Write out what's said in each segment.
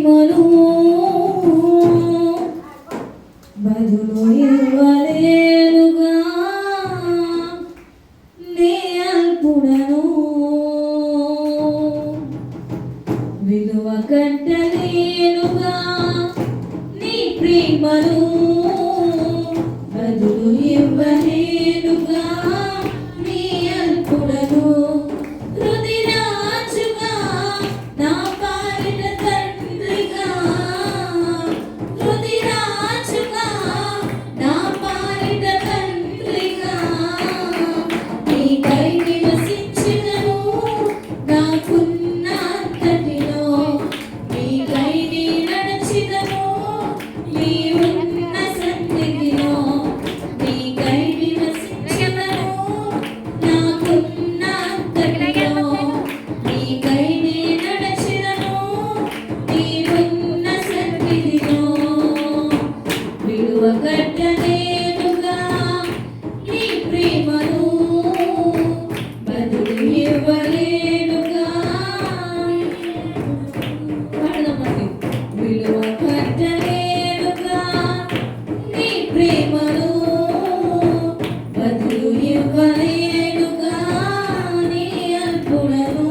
ప్రేమను బదులు ఇవ్వలేనుగా, నే అల్పుడను విలువ కట్టలేనుగా, నీ ప్రేమను బదులు ఇవ్వలేనుగా, నీ అల్పుడను రుదిరాజుగా నా పాలిట తండ్రిగా, రుదిరాజుగా నా పాలిట తండ్రిగా, నీకై నివసించినను నాకున్న అంతటిలో, నీకై నీ నడచినను నీ ఉన్న సన్నిధిలో, నీకై నివసించినను నాకున్న అంతటిలో, నీకై నీ నడచినను నీ ఉన్న సన్నిధిలో, విలువ కట్టలేనుగా నీ ప్రేమను బదులు ఇవ్వలేనుగా, పాడదామండి. విలువ కట్టలేనుగా నీ ప్రేమను బదులు ఇవ్వలేనుగా, నీ అల్పుడను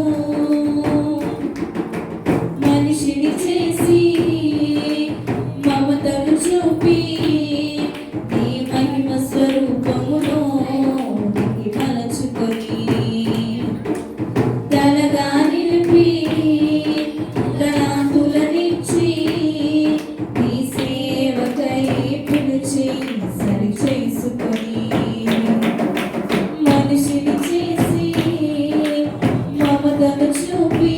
మనిషిని చేసి మమతను చూపి నీ మహిమ స్వరూపమును నీకి మలచుకొని తలగా నిలిపి తలాంతులనిచ్చి నీ సేవకై పిలిచి సరి చేసుకొని మనిషిని చేసి మమతను చూపి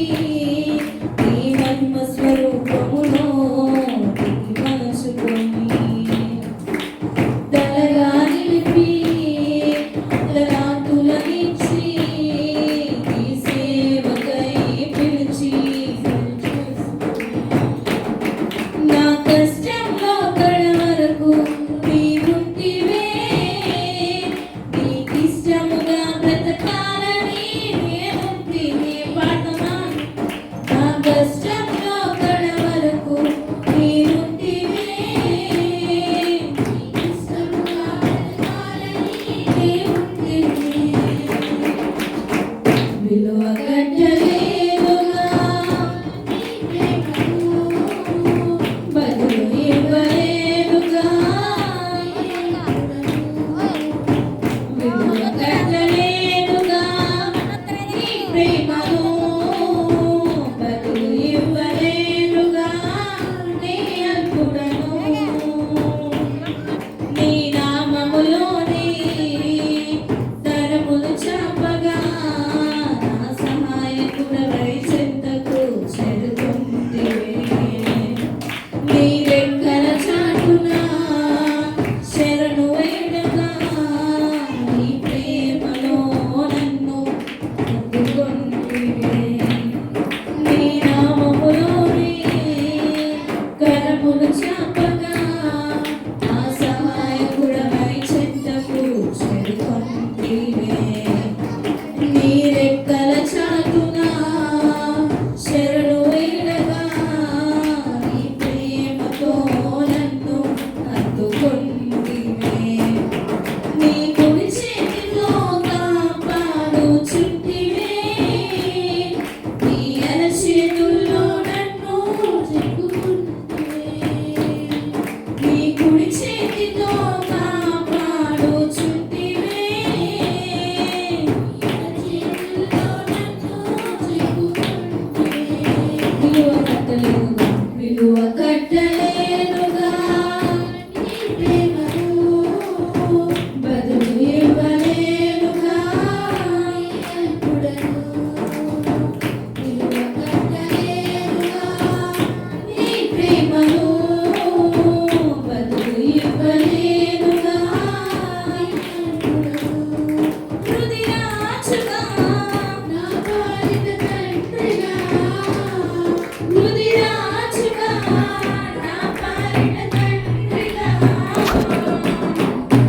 నీ మహిమ స్వరూపము